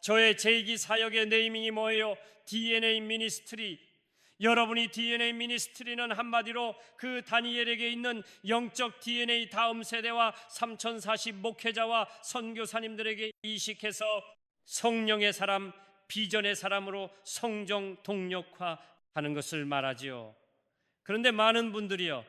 저의 제2기 사역의 네이밍이 뭐예요? DNA 미니스트리. 여러분이 DNA 미니스트리는 한마디로 그 다니엘에게 있는 영적 DNA 다음 세대와 3040 목회자와 선교사님들에게 이식해서 성령의 사람, 비전의 사람으로 성정 동력화하는 것을 말하지요. 그런데 많은 분들이요,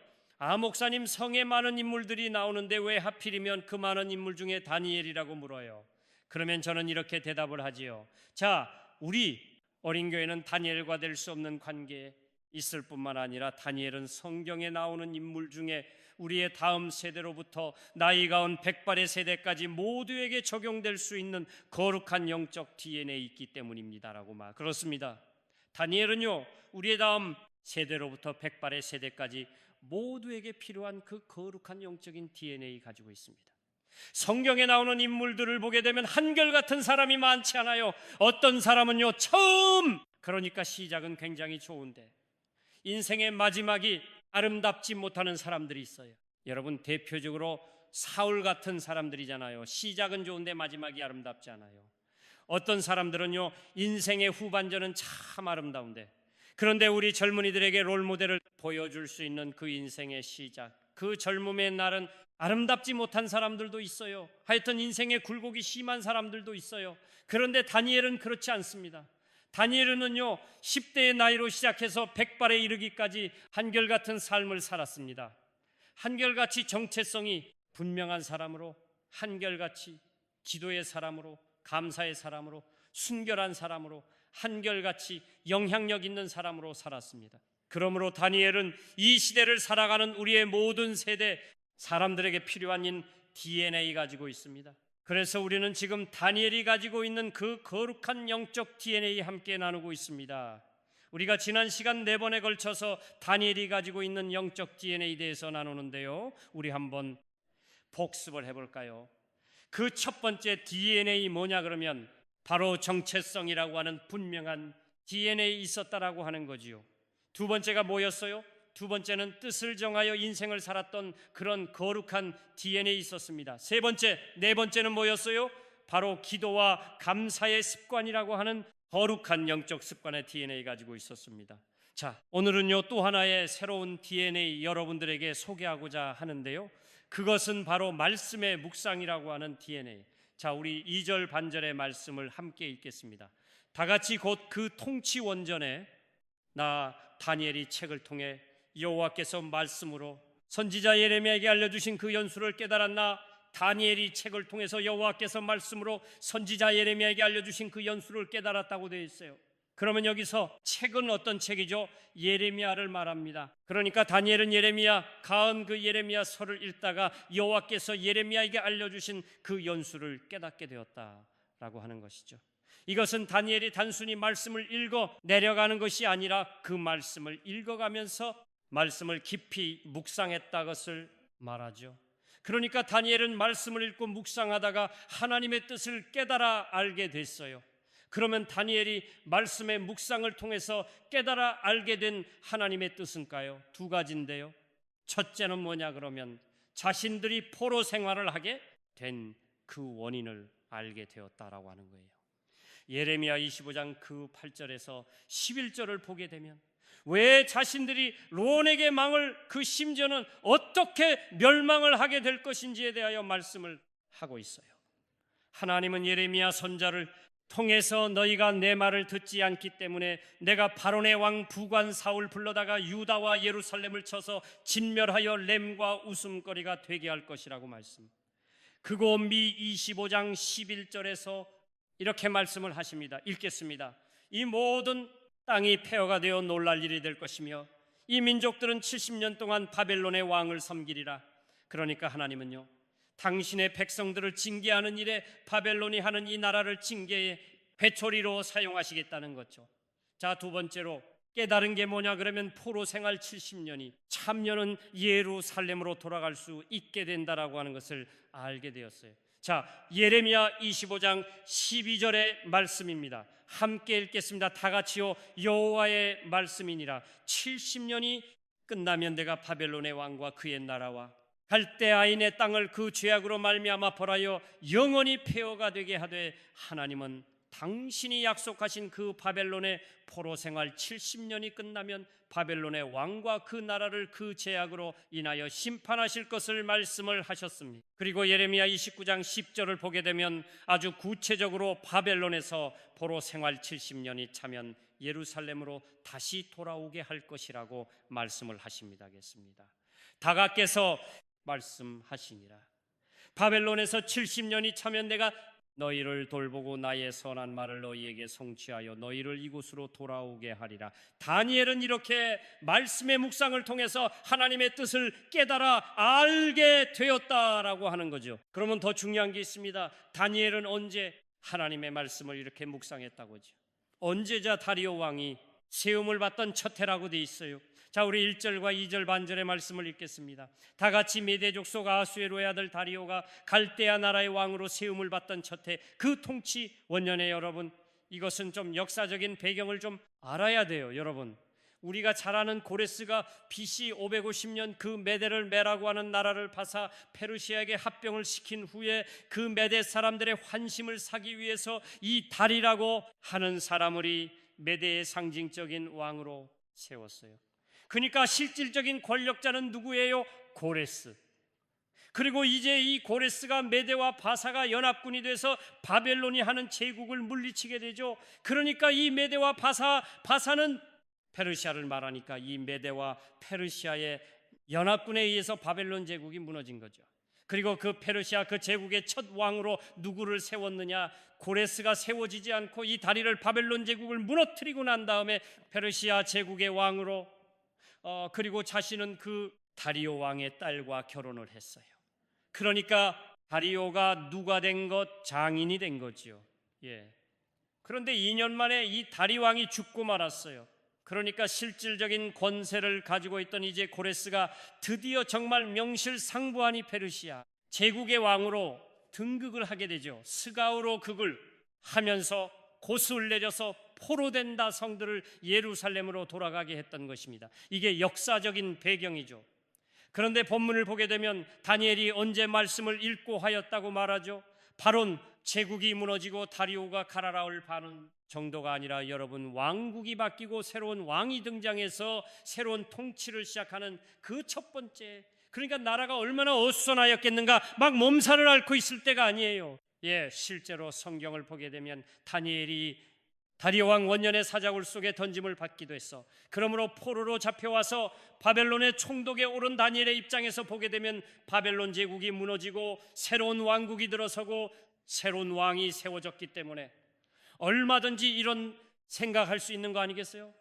목사님, 성에 많은 인물들이 나오는데 왜 하필이면 그 많은 인물 중에 다니엘이라고 물어요. 그러면 저는 이렇게 대답을 하지요. 자, 우리 어린 교회는 다니엘과 될 수 없는 관계에 있을 뿐만 아니라 다니엘은 성경에 나오는 인물 중에 우리의 다음 세대로부터 나이 가운 백발의 세대까지 모두에게 적용될 수 있는 거룩한 영적 DNA 있기 때문입니다라고 말. 그렇습니다. 다니엘은요, 우리의 다음 세대로부터 백발의 세대까지 모두에게 필요한 그 거룩한 영적인 DNA 가지고 있습니다. 성경에 나오는 인물들을 보게 되면 한결같은 사람이 많지 않아요. 어떤 사람은요, 처음, 그러니까 시작은 굉장히 좋은데 인생의 마지막이 아름답지 못하는 사람들이 있어요. 여러분, 대표적으로 사울 같은 사람들이잖아요. 시작은 좋은데 마지막이 아름답지 않아요. 어떤 사람들은요, 인생의 후반전은 참 아름다운데, 그런데 우리 젊은이들에게 롤모델을 보여줄 수 있는 그 인생의 시작, 그 젊음의 날은 아름답지 못한 사람들도 있어요. 하여튼 인생의 굴곡이 심한 사람들도 있어요. 그런데 다니엘은 그렇지 않습니다. 다니엘은요, 10대의 나이로 시작해서 백발에 이르기까지 한결같은 삶을 살았습니다. 한결같이 정체성이 분명한 사람으로, 한결같이 기도의 사람으로, 감사의 사람으로, 순결한 사람으로, 한결같이 영향력 있는 사람으로 살았습니다. 그러므로 다니엘은 이 시대를 살아가는 우리의 모든 세대 사람들에게 필요한 DNA 가지고 있습니다. 그래서 우리는 지금 다니엘이 가지고 있는 그 거룩한 영적 DNA 함께 나누고 있습니다. 우리가 지난 시간 4번에 걸쳐서 다니엘이 가지고 있는 영적 DNA에 대해서 나누는데요, 우리 한번 복습을 해볼까요? 그 첫 번째 DNA 뭐냐 그러면 바로 정체성이라고 하는 분명한 DNA 있었다라고 하는 거지요. 두 번째가 뭐였어요? 두 번째는 뜻을 정하여 인생을 살았던 그런 거룩한 DNA 있었습니다. 네 번째는 뭐였어요? 바로 기도와 감사의 습관이라고 하는 거룩한 영적 습관의 DNA 가지고 있었습니다. 자, 오늘은요, 또 하나의 새로운 DNA 여러분들에게 소개하고자 하는데요, 그것은 바로 말씀의 묵상이라고 하는 DNA. 자, 우리 2절 반절의 말씀을 함께 읽겠습니다. 다 같이 곧 그 통치 원전에 나 다니엘이 책을 통해 여호와께서 말씀으로 선지자 예레미야에게 알려주신 그 연수를 깨달았나 다니엘이 책을 통해서 여호와께서 말씀으로 선지자 예레미야에게 알려주신 그 연수를 깨달았다고 되어 있어요. 그러면 여기서 책은 어떤 책이죠? 예레미야를 말합니다. 그러니까 다니엘은 예레미야, 가은 그 예레미야서를 읽다가 여호와께서 예레미야에게 알려주신 그 연수를 깨닫게 되었다라고 하는 것이죠. 이것은 다니엘이 단순히 말씀을 읽어 내려가는 것이 아니라 그 말씀을 읽어가면서 말씀을 깊이 묵상했다 것을 말하죠. 그러니까 다니엘은 말씀을 읽고 묵상하다가 하나님의 뜻을 깨달아 알게 됐어요. 그러면 다니엘이 말씀의 묵상을 통해서 깨달아 알게 된 하나님의 뜻은가요? 두 가지인데요. 첫째는 뭐냐 그러면 자신들이 포로 생활을 하게 된 그 원인을 알게 되었다라고 하는 거예요. 예레미야 25장 그 8절에서 11절을 보게 되면 왜 자신들이 론에게 망을, 그 심지어는 어떻게 멸망을 하게 될 것인지에 대하여 말씀을 하고 있어요. 하나님은 예레미야 선자를 통해서 너희가 내 말을 듣지 않기 때문에 내가 바론의 왕 부관 사울 불러다가 유다와 예루살렘을 쳐서 진멸하여 램과 웃음거리가 되게 할 것이라고 말씀. 그거 미 25장 11절에서 이렇게 말씀을 하십니다. 읽겠습니다. 이 모든 땅이 폐허가 되어 놀랄 일이 될 것이며 이 민족들은 70년 동안 바벨론의 왕을 섬기리라. 그러니까 하나님은요, 당신의 백성들을 징계하는 일에 바벨론이 하는 이 나라를 징계의 회초리로 사용하시겠다는 거죠. 자, 두 번째로 깨달은 게 뭐냐 그러면 포로 생활 70년이 참여는 예루살렘으로 돌아갈 수 있게 된다라고 하는 것을 알게 되었어요. 자, 예레미야 25장 12절의 말씀입니다. 함께 읽겠습니다. 다 같이요. 여호와의 말씀이니라. 70년이 끝나면 내가 바벨론의 왕과 그의 나라와 갈대아인의 땅을 그 죄악으로 말미암아 벌하여 영원히 폐허가 되게 하되 하나님은 당신이 약속하신 그 바벨론의 포로 생활 70년이 끝나면 바벨론의 왕과 그 나라를 그 제약으로 인하여 심판하실 것을 말씀을 하셨습니다. 그리고 예레미야 29장 10절을 보게 되면 아주 구체적으로 바벨론에서 포로 생활 70년이 차면 예루살렘으로 다시 돌아오게 할 것이라고 말씀을 하십니다겠습니다. 다가께서 말씀하시니라. 바벨론에서 70년이 차면 내가 너희를 돌보고 나의 선한 말을 너희에게 성취하여 너희를 이곳으로 돌아오게 하리라. 다니엘은 이렇게 말씀의 묵상을 통해서 하나님의 뜻을 깨달아 알게 되었다라고 하는 거죠. 그러면 더 중요한 게 있습니다. 다니엘은 언제 하나님의 말씀을 이렇게 묵상했다고죠? 언제자 다리오 왕이 세움을 받던 첫 해라고 돼 있어요. 자, 우리 1절과 2절 반절의 말씀을 읽겠습니다. 다 같이 메대 족속 아수에로의 아들 다리오가 갈대아 나라의 왕으로 세움을 받던 첫 해, 그 통치 원년에, 여러분, 이것은 좀 역사적인 배경을 좀 알아야 돼요. 여러분, 우리가 잘 아는 고레스가 BC 550년 그 메대를 메라고 하는 나라를 파사 페르시아에게 합병을 시킨 후에 그 메대 사람들의 환심을 사기 위해서 이 다리라고 하는 사람을 메대의 상징적인 왕으로 세웠어요. 그러니까 실질적인 권력자는 누구예요? 고레스. 그리고 이제 이 고레스가 메대와 바사가 연합군이 돼서 바벨론이 하는 제국을 물리치게 되죠. 그러니까 이 메대와 바사는 페르시아를 말하니까 이 메대와 페르시아의 연합군에 의해서 바벨론 제국이 무너진 거죠. 그리고 그 페르시아 그 제국의 첫 왕으로 누구를 세웠느냐? 고레스가 세워지지 않고 이 다리를 바벨론 제국을 무너뜨리고 난 다음에 페르시아 제국의 왕으로 그리고 자신은 그 다리오 왕의 딸과 결혼을 했어요. 그러니까 다리오가 누가 된 것? 장인이 된 거지요. 예. 그런데 2년 만에 이 다리 왕이 죽고 말았어요. 그러니까 실질적인 권세를 가지고 있던 이제 고레스가 드디어 정말 명실상부한 이 페르시아 제국의 왕으로 등극을 하게 되죠. 스가우로 극을 하면서 고수를 내려서 포로된 다성들을 예루살렘으로 돌아가게 했던 것입니다. 이게 역사적인 배경이죠. 그런데 본문을 보게 되면 다니엘이 언제 말씀을 읽고 하였다고 말하죠? 바로 제국이 무너지고 다리오가 가라라올 바는 정도가 아니라 여러분, 왕국이 바뀌고 새로운 왕이 등장해서 새로운 통치를 시작하는 그 첫 번째, 그러니까 나라가 얼마나 어수선하였겠는가, 막 몸살을 앓고 있을 때가 아니에요. 예, 실제로 성경을 보게 되면 다니엘이 다리오 왕 원년의 사자굴 속에 던짐을 받기도 했어. 그러므로 포로로 잡혀와서 바벨론의 총독에 오른 다니엘의 입장에서 보게 되면 바벨론 제국이 무너지고 새로운 왕국이 들어서고 새로운 왕이 세워졌기 때문에 얼마든지 이런 생각할 수 있는 거 아니겠어요?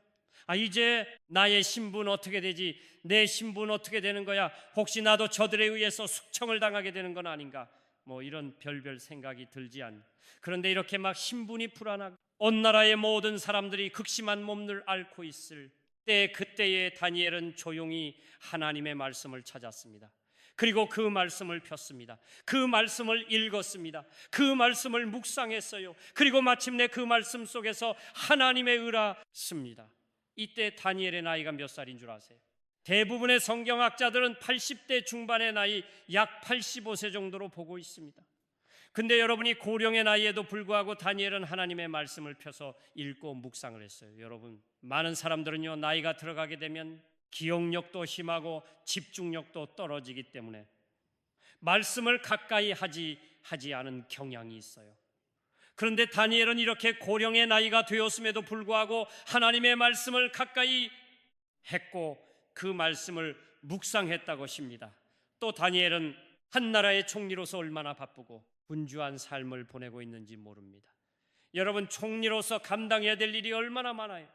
이제 나의 신분 어떻게 되지? 내 신분 어떻게 되는 거야? 혹시 나도 저들에 의해서 숙청을 당하게 되는 건 아닌가? 뭐 이런 별별 생각이 들지 않. 그런데 이렇게 막 신분이 불안하고 온 나라의 모든 사람들이 극심한 몸을 앓고 있을 때, 그때에 다니엘은 조용히 하나님의 말씀을 찾았습니다. 그리고 그 말씀을 폈습니다. 그 말씀을 읽었습니다. 그 말씀을 묵상했어요. 그리고 마침내 그 말씀 속에서 하나님의 의라 씁니다. 이때 다니엘의 나이가 몇 살인 줄 아세요? 대부분의 성경학자들은 80대 중반의 나이, 약 85세 정도로 보고 있습니다. 근데 여러분이 고령의 나이에도 불구하고 다니엘은 하나님의 말씀을 펴서 읽고 묵상을 했어요. 여러분, 많은 사람들은요, 나이가 들어가게 되면 기억력도 심하고 집중력도 떨어지기 때문에 말씀을 가까이 하지 않은 경향이 있어요. 그런데 다니엘은 이렇게 고령의 나이가 되었음에도 불구하고 하나님의 말씀을 가까이 했고 그 말씀을 묵상했다고 하십니다. 또 다니엘은 한 나라의 총리로서 얼마나 바쁘고 분주한 삶을 보내고 있는지 모릅니다. 여러분, 총리로서 감당해야 될 일이 얼마나 많아요.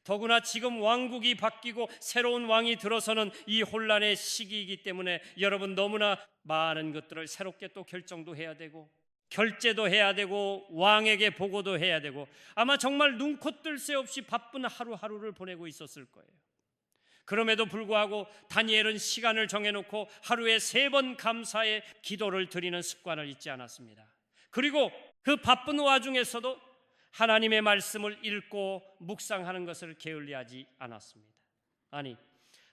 더구나 지금 왕국이 바뀌고 새로운 왕이 들어서는 이 혼란의 시기이기 때문에 여러분, 너무나 많은 것들을 새롭게 또 결정도 해야 되고 결제도 해야 되고 왕에게 보고도 해야 되고 아마 정말 눈코 뜰 새 없이 바쁜 하루하루를 보내고 있었을 거예요. 그럼에도 불구하고 다니엘은 시간을 정해놓고 하루에 3번 감사의 기도를 드리는 습관을 잊지 않았습니다. 그리고 그 바쁜 와중에서도 하나님의 말씀을 읽고 묵상하는 것을 게을리하지 않았습니다. 아니,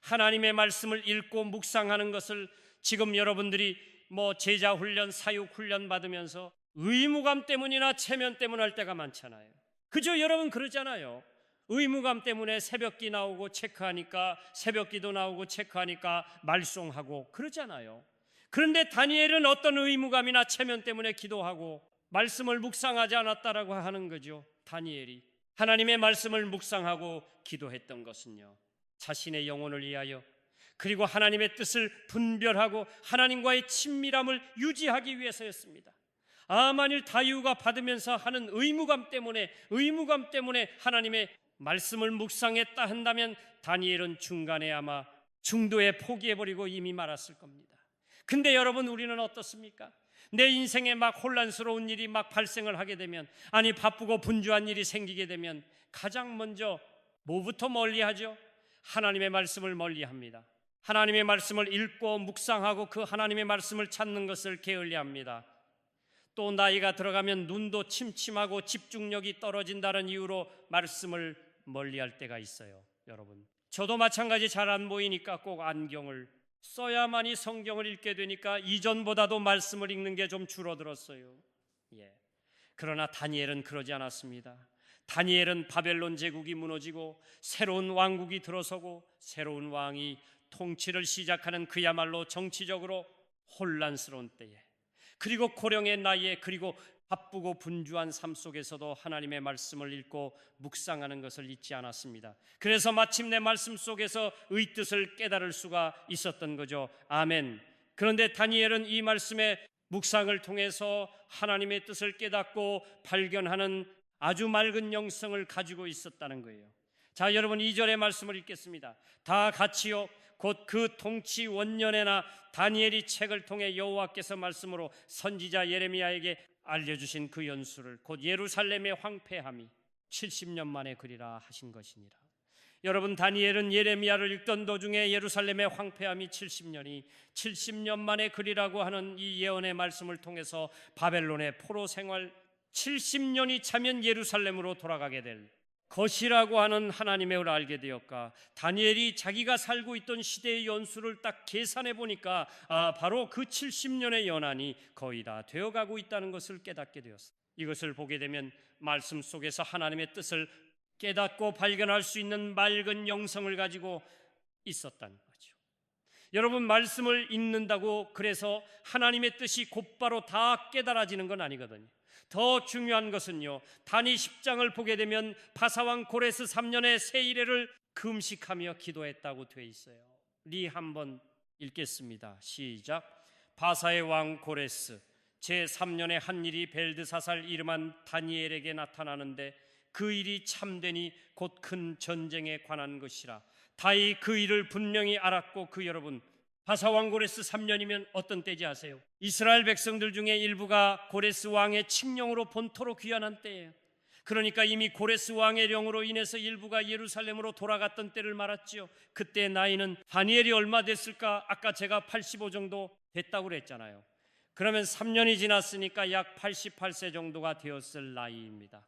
하나님의 말씀을 읽고 묵상하는 것을 지금 여러분들이 제자 훈련, 사육 훈련 받으면서 의무감 때문이나 체면 때문 할 때가 많잖아요. 그죠? 여러분 그러잖아요. 의무감 때문에 새벽기 나오고 체크하니까, 새벽기도 나오고 체크하니까 말썽하고 그러잖아요. 그런데 다니엘은 어떤 의무감이나 체면 때문에 기도하고 말씀을 묵상하지 않았다라고 하는 거죠. 다니엘이 하나님의 말씀을 묵상하고 기도했던 것은요, 자신의 영혼을 위하여, 그리고 하나님의 뜻을 분별하고 하나님과의 친밀함을 유지하기 위해서였습니다. 만일 다윗가 받으면서 하는 의무감 때문에 하나님의 말씀을 묵상했다 한다면 다니엘은 중간에 아마 중도에 포기해버리고 이미 말았을 겁니다. 근데 여러분, 우리는 어떻습니까? 내 인생에 막 혼란스러운 일이 막 발생을 하게 되면, 아니 바쁘고 분주한 일이 생기게 되면 가장 먼저 뭐부터 멀리하죠? 하나님의 말씀을 멀리합니다. 하나님의 말씀을 읽고 묵상하고 그 하나님의 말씀을 찾는 것을 게을리합니다. 또 나이가 들어가면 눈도 침침하고 집중력이 떨어진다는 이유로 말씀을 멀리할 때가 있어요. 여러분, 저도 마찬가지 잘 안 보이니까 꼭 안경을 써야만이 성경을 읽게 되니까 이전보다도 말씀을 읽는 게 좀 줄어들었어요. 그러나 다니엘은 그러지 않았습니다. 다니엘은 바벨론 제국이 무너지고 새로운 왕국이 들어서고 새로운 왕이 통치를 시작하는 그야말로 정치적으로 혼란스러운 때에, 그리고 고령의 나이에, 그리고 바쁘고 분주한 삶 속에서도 하나님의 말씀을 읽고 묵상하는 것을 잊지 않았습니다. 그래서 마침내 말씀 속에서 의 뜻을 깨달을 수가 있었던 거죠. 아멘. 그런데 다니엘은 이 말씀의 묵상을 통해서 하나님의 뜻을 깨닫고 발견하는 아주 맑은 영성을 가지고 있었다는 거예요. 자, 여러분 2절의 말씀을 읽겠습니다. 다 같이요, 곧 그 통치 원년에나 다니엘이 책을 통해 여호와께서 말씀으로 선지자 예레미야에게 알려주신 그 연수를, 곧 예루살렘의 황폐함이 70년 만에 그리라 하신 것이니라. 여러분, 다니엘은 예레미야를 읽던 도중에 예루살렘의 황폐함이 70년 만에 그리라고 하는 이 예언의 말씀을 통해서 바벨론의 포로 생활 70년이 차면 예루살렘으로 돌아가게 될 것이라고 하는 하나님의 을 알게 되었까, 다니엘이 자기가 살고 있던 시대의 연수를 딱 계산해 보니까 바로 그 70년의 연한이 거의 다 되어가고 있다는 것을 깨닫게 되었습니다. 이것을 보게 되면 말씀 속에서 하나님의 뜻을 깨닫고 발견할 수 있는 맑은 영성을 가지고 있었다는 거죠. 여러분, 말씀을 읽는다고 그래서 하나님의 뜻이 곧바로 다 깨달아지는 건 아니거든요. 더 중요한 것은요, 다니 10장을 보게 되면 바사왕 고레스 3년에 세 이래를 금식하며 기도했다고 되어 있어요. 한번 읽겠습니다. 시작. 바사의 왕 고레스 제3년에 한 일이 벨드사살 이름한 다니엘에게 나타나는데 그 일이 참되니 곧 큰 전쟁에 관한 것이라. 다이 그 일을 분명히 알았고, 여러분, 바사왕 고레스 3년이면 어떤 때인지 아세요? 이스라엘 백성들 중에 일부가 고레스 왕의 칙령으로 본토로 귀환한 때예요. 그러니까 이미 고레스 왕의 령으로 인해서 일부가 예루살렘으로 돌아갔던 때를 말았지요. 그때 나이는 다니엘이 얼마 됐을까? 아까 제가 85 정도 됐다고 그랬잖아요. 그러면 3년이 지났으니까 약 88세 정도가 되었을 나이입니다.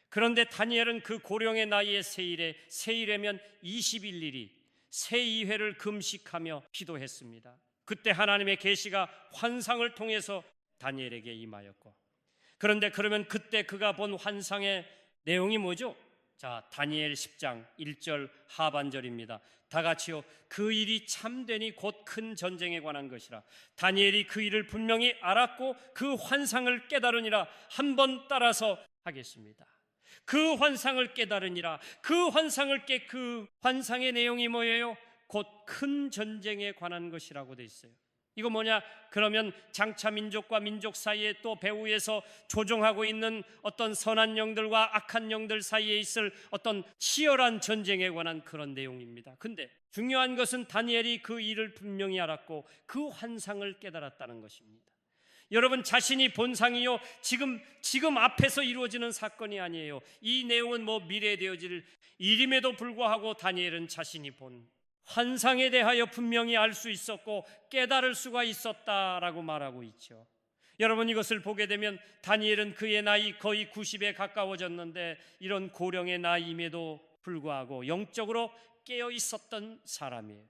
그런데 다니엘은 그 고령의 나이에 세일에면 21일이 세2회를 금식하며 기도했습니다. 그때 하나님의 계시가 환상을 통해서 다니엘에게 임하였고, 그런데 그러면 그때 그가 본 환상의 내용이 뭐죠? 자, 다니엘 10장 1절 하반절입니다. 다 같이요. 그 일이 참되니 곧 큰 전쟁에 관한 것이라. 다니엘이 그 일을 분명히 알았고 그 환상을 깨달으니라. 한번 따라서 하겠습니다. 그 환상을 깨달으니라. 그 환상의 내용이 뭐예요? 곧 큰 전쟁에 관한 것이라고 돼 있어요. 이거 뭐냐? 그러면 장차 민족과 민족 사이에 또 배후에서 조종하고 있는 어떤 선한 영들과 악한 영들 사이에 있을 어떤 치열한 전쟁에 관한 그런 내용입니다. 근데 중요한 것은 다니엘이 그 일을 분명히 알았고 그 환상을 깨달았다는 것입니다. 여러분, 자신이 본 상이요, 지금 앞에서 이루어지는 사건이 아니에요. 이 내용은 미래에 되어질 일임에도 불구하고 다니엘은 자신이 본 환상에 대하여 분명히 알 수 있었고 깨달을 수가 있었다라고 말하고 있죠. 여러분, 이것을 보게 되면 다니엘은 그의 나이 거의 90에 가까워졌는데 이런 고령의 나이임에도 불구하고 영적으로 깨어 있었던 사람이에요.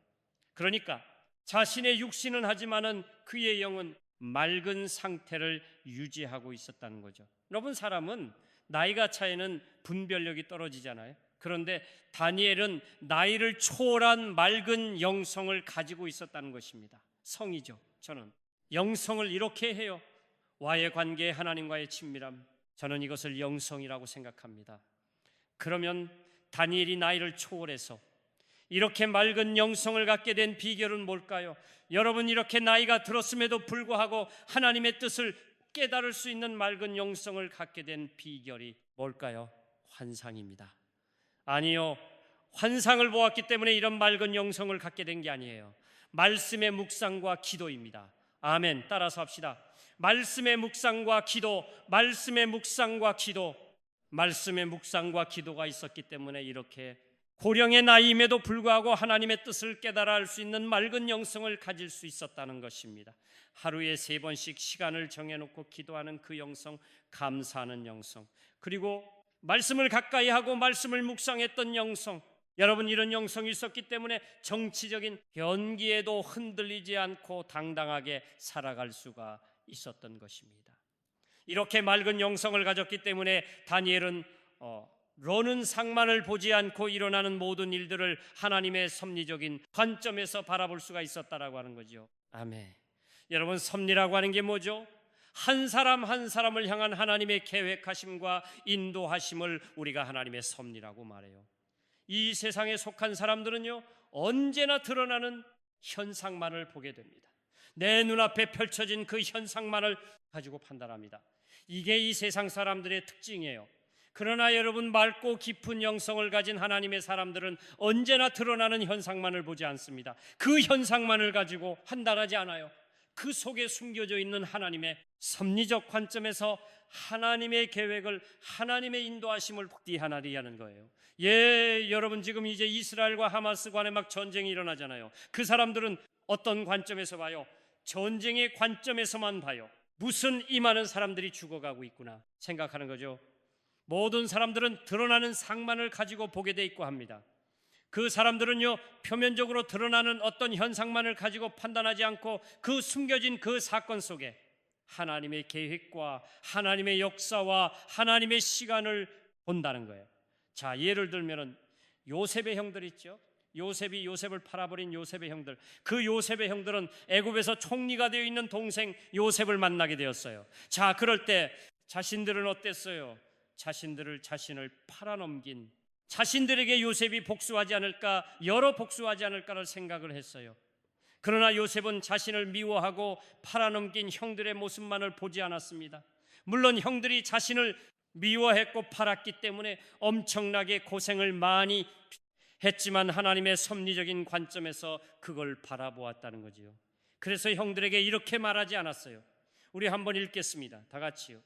그러니까 자신의 육신은 하지만은 그의 영은 맑은 상태를 유지하고 있었다는 거죠. 여러분, 사람은 나이가 차이는 분별력이 떨어지잖아요. 그런데 다니엘은 나이를 초월한 맑은 영성을 가지고 있었다는 것입니다. 성이죠. 저는 영성을 이렇게 해요. 와의 관계, 하나님과의 친밀함, 저는 이것을 영성이라고 생각합니다. 그러면 다니엘이 나이를 초월해서 이렇게 맑은 영성을 갖게 된 비결은 뭘까요? 여러분, 이렇게 나이가 들었음에도 불구하고 하나님의 뜻을 깨달을 수 있는 맑은 영성을 갖게 된 비결이 뭘까요? 환상입니다. 아니요, 환상을 보았기 때문에 이런 맑은 영성을 갖게 된 게 아니에요. 말씀의 묵상과 기도입니다. 아멘. 따라서 합시다. 말씀의 묵상과 기도, 말씀의 묵상과 기도, 말씀의 묵상과 기도가 있었기 때문에 이렇게 고령의 나이임에도 불구하고 하나님의 뜻을 깨달아 알 수 있는 맑은 영성을 가질 수 있었다는 것입니다. 하루에 3번씩 시간을 정해놓고 기도하는 그 영성, 감사하는 영성, 그리고 말씀을 가까이 하고 말씀을 묵상했던 영성, 여러분, 이런 영성이 있었기 때문에 정치적인 변기에도 흔들리지 않고 당당하게 살아갈 수가 있었던 것입니다. 이렇게 맑은 영성을 가졌기 때문에 다니엘은 로는 상만을 보지 않고 일어나는 모든 일들을 하나님의 섭리적인 관점에서 바라볼 수가 있었다라고 하는 거죠. 아멘. 여러분, 섭리라고 하는 게 뭐죠? 한 사람 한 사람을 향한 하나님의 계획하심과 인도하심을 우리가 하나님의 섭리라고 말해요. 이 세상에 속한 사람들은요, 언제나 드러나는 현상만을 보게 됩니다. 내 눈앞에 펼쳐진 그 현상만을 가지고 판단합니다. 이게 이 세상 사람들의 특징이에요. 그러나 여러분, 맑고 깊은 영성을 가진 하나님의 사람들은 언제나 드러나는 현상만을 보지 않습니다. 그 현상만을 가지고 판단하지 않아요. 그 속에 숨겨져 있는 하나님의 섭리적 관점에서 하나님의 계획을, 하나님의 인도하심을 확대하나리하는 거예요. 여러분, 지금 이제 이스라엘과 하마스 간에 막 전쟁이 일어나잖아요. 그 사람들은 어떤 관점에서 봐요? 전쟁의 관점에서만 봐요. 무슨 이 많은 사람들이 죽어가고 있구나 생각하는 거죠. 모든 사람들은 드러나는 상만을 가지고 보게 돼 있고 합니다. 그 사람들은요, 표면적으로 드러나는 어떤 현상만을 가지고 판단하지 않고 그 숨겨진 그 사건 속에 하나님의 계획과 하나님의 역사와 하나님의 시간을 본다는 거예요. 자, 예를 들면은 요셉의 형들 있죠. 요셉이 요셉을 팔아버린 요셉의 형들, 그 요셉의 형들은 애굽에서 총리가 되어 있는 동생 요셉을 만나게 되었어요. 자, 그럴 때 자신들은 어땠어요? 자신을 팔아넘긴, 자신들에게 요셉이 복수하지 않을까, 여러 복수하지 않을까를 생각을 했어요. 그러나 요셉은 자신을 미워하고 팔아넘긴 형들의 모습만을 보지 않았습니다. 물론 형들이 자신을 미워했고 팔았기 때문에 엄청나게 고생을 많이 했지만 하나님의 섭리적인 관점에서 그걸 바라보았다는 거지요. 그래서 형들에게 이렇게 말하지 않았어요. 우리 한번 읽겠습니다. 다 같이요.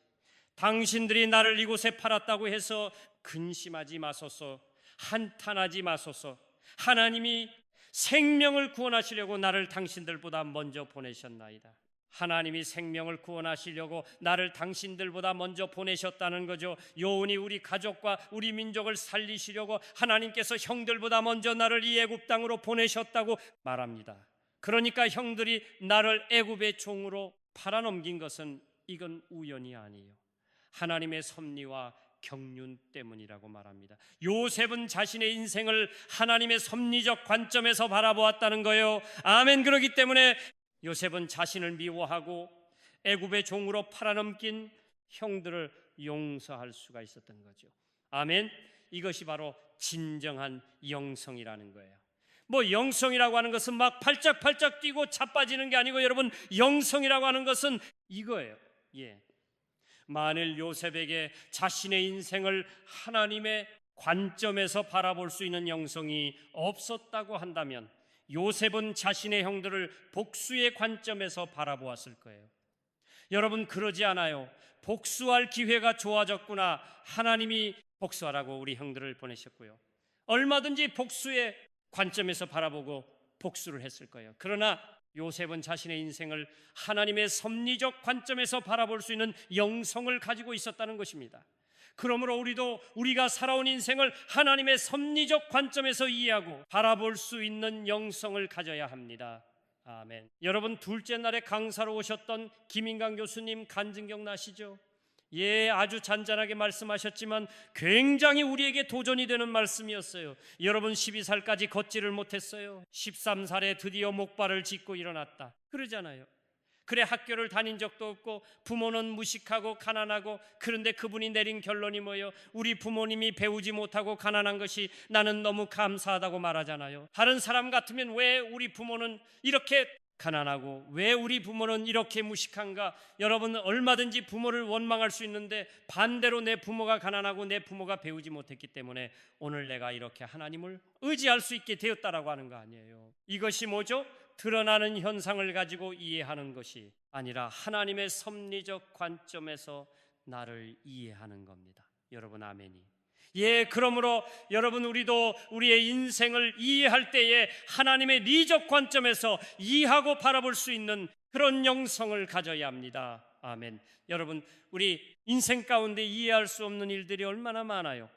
당신들이 나를 이곳에 팔았다고 해서 근심하지 마소서, 한탄하지 마소서. 하나님이 생명을 구원하시려고 나를 당신들보다 먼저 보내셨나이다. 하나님이 생명을 구원하시려고 나를 당신들보다 먼저 보내셨다는 거죠. 요운이 우리 가족과 우리 민족을 살리시려고 하나님께서 형들보다 먼저 나를 이 애굽 땅으로 보내셨다고 말합니다. 그러니까 형들이 나를 애굽의 종으로 팔아넘긴 것은 이건 우연이 아니에요. 하나님의 섭리와 경륜 때문이라고 말합니다. 요셉은 자신의 인생을 하나님의 섭리적 관점에서 바라보았다는 거예요. 아멘. 그렇기 때문에 요셉은 자신을 미워하고 애굽의 종으로 팔아넘긴 형들을 용서할 수가 있었던 거죠. 아멘. 이것이 바로 진정한 영성이라는 거예요. 뭐 영성이라고 하는 것은 막 팔짝팔짝 뛰고 자빠지는 게 아니고, 여러분, 영성이라고 하는 것은 이거예요. 만일 요셉에게 자신의 인생을 하나님의 관점에서 바라볼 수 있는 영성이 없었다고 한다면 요셉은 자신의 형들을 복수의 관점에서 바라보았을 거예요. 여러분, 그러지 않아요. 복수할 기회가 좋아졌구나, 하나님이 복수하라고 우리 형들을 보내셨고요. 얼마든지 복수의 관점에서 바라보고 복수를 했을 거예요. 그러나 요셉은 자신의 인생을 하나님의 섭리적 관점에서 바라볼 수 있는 영성을 가지고 있었다는 것입니다. 그러므로 우리도 우리가 살아온 인생을 하나님의 섭리적 관점에서 이해하고 바라볼 수 있는 영성을 가져야 합니다. 아멘. 여러분, 둘째 날에 강사로 오셨던 김인강 교수님 간증 기억나시죠? 예, 아주 잔잔하게 말씀하셨지만 굉장히 우리에게 도전이 되는 말씀이었어요. 여러분, 12살까지 걷지를 못했어요. 13살에 드디어 목발을 짚고 일어났다, 그러잖아요. 그래, 학교를 다닌 적도 없고 부모는 무식하고 가난하고, 그런데 그분이 내린 결론이 뭐예요? 우리 부모님이 배우지 못하고 가난한 것이 나는 너무 감사하다고 말하잖아요. 다른 사람 같으면 왜 우리 부모는 이렇게 가난하고 왜 우리 부모는 이렇게 무식한가? 여러분, 얼마든지 부모를 원망할 수 있는데 반대로 내 부모가 가난하고 내 부모가 배우지 못했기 때문에 오늘 내가 이렇게 하나님을 의지할 수 있게 되었다라고 하는 거 아니에요. 이것이 뭐죠? 드러나는 현상을 가지고 이해하는 것이 아니라 하나님의 섭리적 관점에서 나를 이해하는 겁니다. 여러분, 아멘이. 예, 그러므로 여러분, 우리도 우리의 인생을 이해할 때에 하나님의 리적 관점에서 이해하고 바라볼 수 있는 그런 영성을 가져야 합니다. 아멘. 여러분, 우리 인생 가운데 이해할 수 없는 일들이 얼마나 많아요.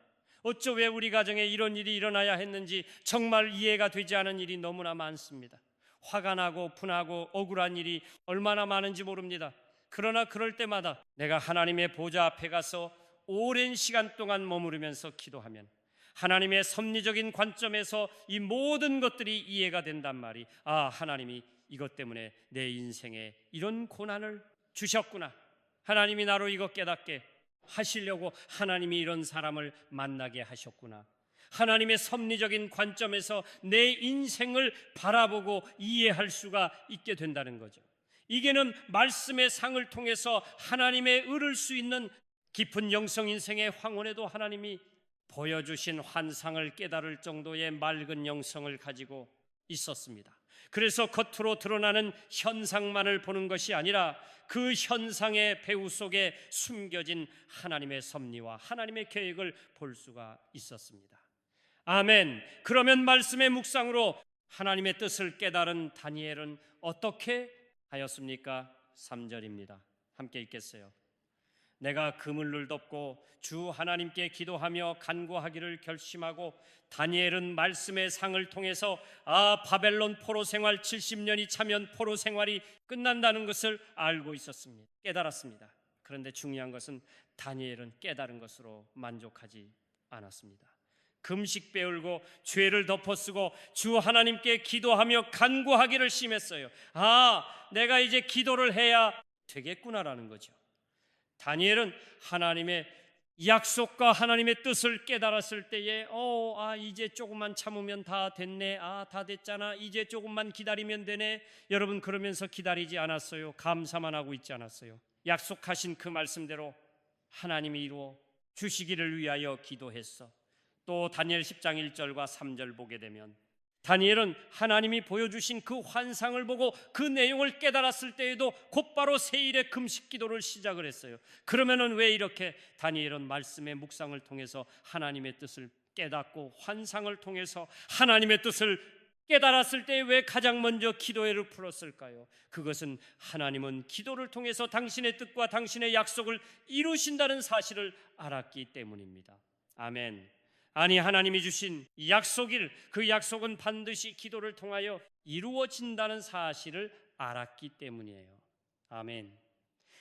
어쩌 왜 우리 가정에 이런 일이 일어나야 했는지 정말 이해가 되지 않은 일이 너무나 많습니다. 화가 나고 분하고 억울한 일이 얼마나 많은지 모릅니다. 그러나 그럴 때마다 내가 하나님의 보좌 앞에 가서 오랜 시간 동안 머무르면서 기도하면 하나님의 섭리적인 관점에서 이 모든 것들이 이해가 된단 말이, 아, 하나님이 이것 때문에 내 인생에 이런 고난을 주셨구나, 하나님이 나로 이거 깨닫게 하시려고 하나님이 이런 사람을 만나게 하셨구나, 하나님의 섭리적인 관점에서 내 인생을 바라보고 이해할 수가 있게 된다는 거죠. 이게는 말씀의 상을 통해서 하나님의 의를 수 있는 깊은 영성 인생의 황혼에도 하나님이 보여주신 환상을 깨달을 정도의 맑은 영성을 가지고 있었습니다. 그래서 겉으로 드러나는 현상만을 보는 것이 아니라 그 현상의 배후 속에 숨겨진 하나님의 섭리와 하나님의 계획을 볼 수가 있었습니다. 아멘. 그러면 말씀의 묵상으로 하나님의 뜻을 깨달은 다니엘은 어떻게 하였습니까? 3절입니다. 함께 읽겠어요. 내가 그물을 덮고 주 하나님께 기도하며 간구하기를 결심하고, 다니엘은 말씀의 상을 통해서 바벨론 포로 생활 70년이 차면 포로 생활이 끝난다는 것을 알고 있었습니다. 깨달았습니다. 그런데 중요한 것은 다니엘은 깨달은 것으로 만족하지 않았습니다. 금식 베울고 죄를 덮어쓰고 주 하나님께 기도하며 간구하기를 심했어요. 내가 이제 기도를 해야 되겠구나라는 거죠. 다니엘은 하나님의 약속과 하나님의 뜻을 깨달았을 때에 이제 조금만 참으면 다 됐네, 다 됐잖아, 이제 조금만 기다리면 되네. 여러분, 그러면서 기다리지 않았어요. 감사만 하고 있지 않았어요. 약속하신 그 말씀대로 하나님이 이루어 주시기를 위하여 기도했어. 또 다니엘 10장 1절과 3절 보게 되면 다니엘은 하나님이 보여주신 그 환상을 보고 그 내용을 깨달았을 때에도 곧바로 세일의 금식 기도를 시작을 했어요. 그러면은 왜 이렇게 다니엘은 말씀의 묵상을 통해서 하나님의 뜻을 깨닫고 환상을 통해서 하나님의 뜻을 깨달았을 때 왜 가장 먼저 기도회를 풀었을까요? 그것은 하나님은 기도를 통해서 당신의 뜻과 당신의 약속을 이루신다는 사실을 알았기 때문입니다. 아멘. 아니, 하나님이 주신 약속일, 그 약속은 반드시 기도를 통하여 이루어진다는 사실을 알았기 때문이에요. 아멘.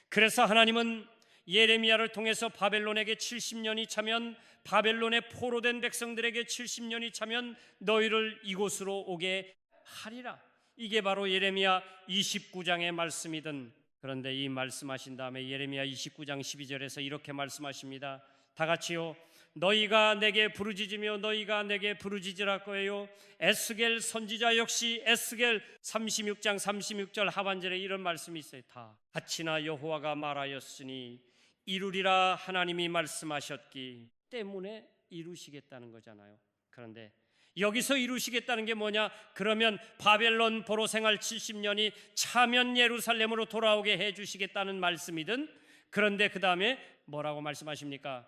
그래서 하나님은 예레미야를 통해서 바벨론에게 70년이 차면, 바벨론의 포로된 백성들에게 70년이 차면 너희를 이곳으로 오게 하리라, 이게 바로 예레미야 29장의 말씀이든. 그런데 이 말씀하신 다음에 예레미야 29장 12절에서 이렇게 말씀하십니다. 다 같이요. 너희가 내게 부르짖으며 너희가 내게 부르짖으라 거예요. 에스겔 선지자 역시 에스겔 36장 36절 하반절에 이런 말씀이 있어요. 다 같이나 여호와가 말하였으니 이루리라, 하나님이 말씀하셨기 때문에 이루시겠다는 거잖아요. 그런데 여기서 이루시겠다는 게 뭐냐? 그러면 바벨론 포로 생활 70년이 차면 예루살렘으로 돌아오게 해주시겠다는 말씀이든. 그런데 그 다음에 뭐라고 말씀하십니까?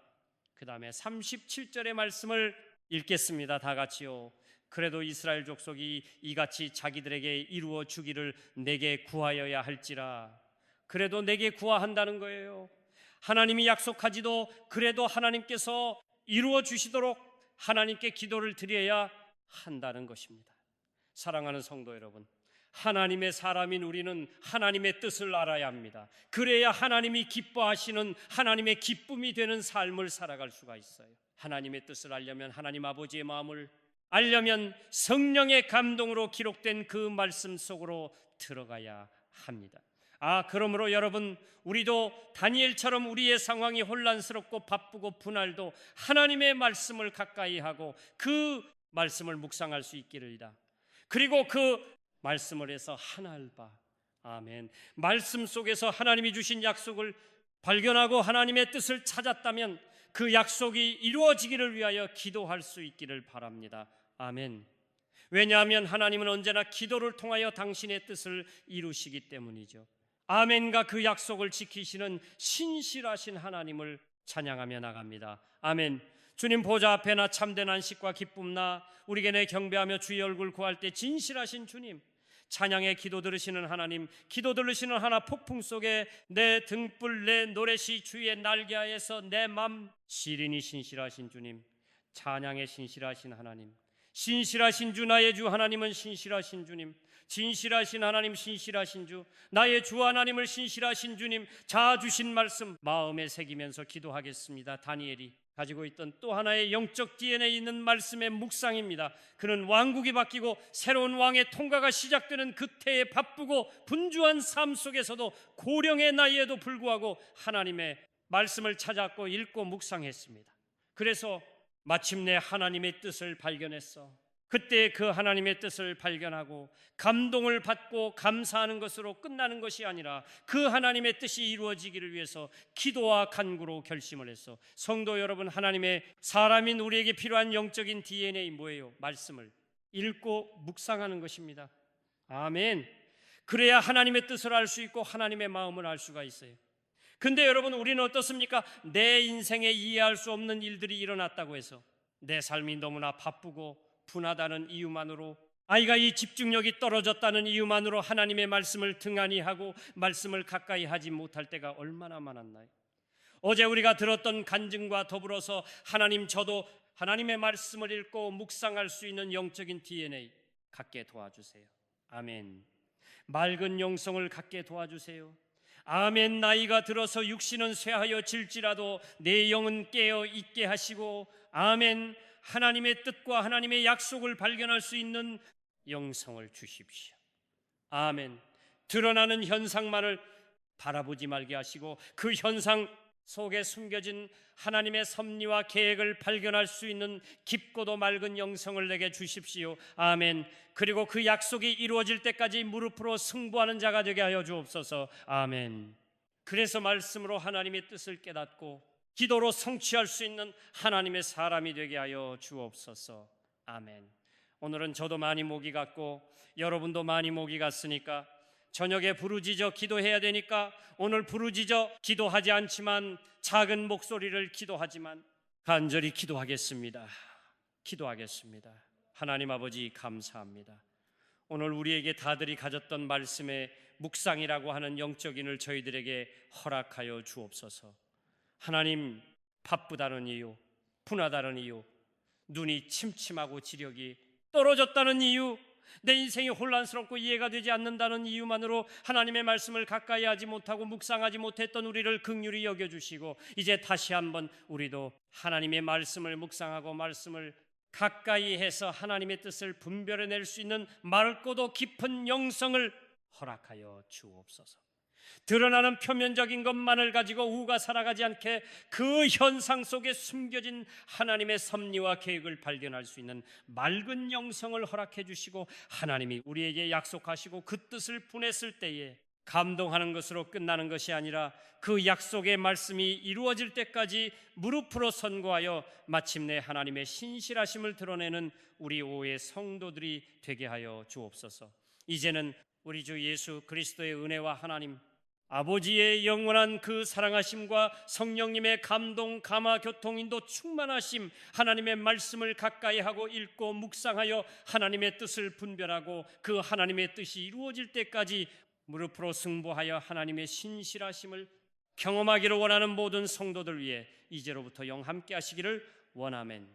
그 다음에 37절의 말씀을 읽겠습니다. 다 같이요. 그래도 이스라엘 족속이 이같이 자기들에게 이루어 주기를 내게 구하여야 할지라. 그래도 내게 구하한다는 거예요. 하나님이 약속하지도 그래도 하나님께서 이루어 주시도록 하나님께 기도를 드려야 한다는 것입니다. 사랑하는 성도 여러분, 하나님의 사람인 우리는 하나님의 뜻을 알아야 합니다. 그래야 하나님이 기뻐하시는 하나님의 기쁨이 되는 삶을 살아갈 수가 있어요. 하나님의 뜻을 알려면, 하나님 아버지의 마음을 알려면 성령의 감동으로 기록된 그 말씀 속으로 들어가야 합니다. 그러므로 여러분, 우리도 다니엘처럼 우리의 상황이 혼란스럽고 바쁘고 분할도 하나님의 말씀을 가까이 하고 그 말씀을 묵상할 수 있기를이다. 그리고 그 말씀을 해서 하나를 봐. 아멘. 말씀 속에서 하나님이 주신 약속을 발견하고 하나님의 뜻을 찾았다면 그 약속이 이루어지기를 위하여 기도할 수 있기를 바랍니다. 아멘. 왜냐하면 하나님은 언제나 기도를 통하여 당신의 뜻을 이루시기 때문이죠. 아멘과 그 약속을 지키시는 신실하신 하나님을 찬양하며 나갑니다. 아멘. 주님 보좌 앞에나 참된 안식과 기쁨나 우리에게 내 경배하며 주의 얼굴 구할 때 진실하신 주님, 찬양의 기도 들으시는 하나님, 기도 들으시는 하나 폭풍 속에 내 등불 내 노래시 주의 날개하에서 내 맘 시린이 신실하신 주님, 찬양의 신실하신 하나님, 신실하신 주 나의 주 하나님은 신실하신 주님, 진실하신 하나님 신실하신 주, 나의 주 하나님을 신실하신 주님 자 주신 말씀 마음에 새기면서 기도하겠습니다. 다니엘이 가지고 있던 또 하나의 영적 DNA 있는 말씀의 묵상입니다. 그는 왕국이 바뀌고 새로운 왕의 통과가 시작되는 그때의 바쁘고 분주한 삶 속에서도 고령의 나이에도 불구하고 하나님의 말씀을 찾았고 읽고 묵상했습니다. 그래서 마침내 하나님의 뜻을 발견했어. 그때 그 하나님의 뜻을 발견하고 감동을 받고 감사하는 것으로 끝나는 것이 아니라 그 하나님의 뜻이 이루어지기를 위해서 기도와 간구로 결심을 했어. 성도 여러분, 하나님의 사람인 우리에게 필요한 영적인 DNA 뭐예요? 말씀을 읽고 묵상하는 것입니다. 아멘. 그래야 하나님의 뜻을 알 수 있고 하나님의 마음을 알 수가 있어요. 근데 여러분, 우리는 어떻습니까? 내 인생에 이해할 수 없는 일들이 일어났다고 해서 내 삶이 너무나 바쁘고 분하다는 이유만으로, 아이가 이 집중력이 떨어졌다는 이유만으로 하나님의 말씀을 등한히 하고 말씀을 가까이 하지 못할 때가 얼마나 많았나요? 어제 우리가 들었던 간증과 더불어서 하나님, 저도 하나님의 말씀을 읽고 묵상할 수 있는 영적인 DNA 갖게 도와주세요. 아멘. 맑은 영성을 갖게 도와주세요. 아멘. 나이가 들어서 육신은 쇠하여 질지라도 내 영은 깨어 있게 하시고, 아멘. 하나님의 뜻과 하나님의 약속을 발견할 수 있는 영성을 주십시오. 아멘. 드러나는 현상만을 바라보지 말게 하시고 그 현상 속에 숨겨진 하나님의 섭리와 계획을 발견할 수 있는 깊고도 맑은 영성을 내게 주십시오. 아멘. 그리고 그 약속이 이루어질 때까지 무릎으로 승부하는 자가 되게 하여 주옵소서. 아멘. 그래서 말씀으로 하나님의 뜻을 깨닫고 기도로 성취할 수 있는 하나님의 사람이 되게 하여 주옵소서. 아멘. 오늘은 저도 많이 목이 갔고 여러분도 많이 목이 갔으니까 저녁에 부르짖어 기도해야 되니까 오늘 부르짖어 기도하지 않지만 작은 목소리를 기도하지만 간절히 기도하겠습니다. 기도하겠습니다. 하나님 아버지, 감사합니다. 오늘 우리에게 다들이 가졌던 말씀의 묵상이라고 하는 영적인을 저희들에게 허락하여 주옵소서. 하나님, 바쁘다는 이유, 분하다는 이유, 눈이 침침하고 지력이 떨어졌다는 이유, 내 인생이 혼란스럽고 이해가 되지 않는다는 이유만으로 하나님의 말씀을 가까이 하지 못하고 묵상하지 못했던 우리를 긍휼히 여겨주시고, 이제 다시 한번 우리도 하나님의 말씀을 묵상하고 말씀을 가까이 해서 하나님의 뜻을 분별해낼 수 있는 맑고도 깊은 영성을 허락하여 주옵소서. 드러나는 표면적인 것만을 가지고 우가 살아가지 않게 그 현상 속에 숨겨진 하나님의 섭리와 계획을 발견할 수 있는 맑은 영성을 허락해 주시고, 하나님이 우리에게 약속하시고 그 뜻을 분했을 때에 감동하는 것으로 끝나는 것이 아니라 그 약속의 말씀이 이루어질 때까지 무릎으로 선고하여 마침내 하나님의 신실하심을 드러내는 우리 오후의 성도들이 되게 하여 주옵소서. 이제는 우리 주 예수 그리스도의 은혜와 하나님 아버지의 영원한 그 사랑하심과 성령님의 감동, 감화, 교통, 인도, 충만하심, 하나님의 말씀을 가까이 하고 읽고 묵상하여 하나님의 뜻을 분별하고 그 하나님의 뜻이 이루어질 때까지 무릎으로 승부하여 하나님의 신실하심을 경험하기를 원하는 모든 성도들 위해 이제로부터 영 함께 하시기를 원하멘.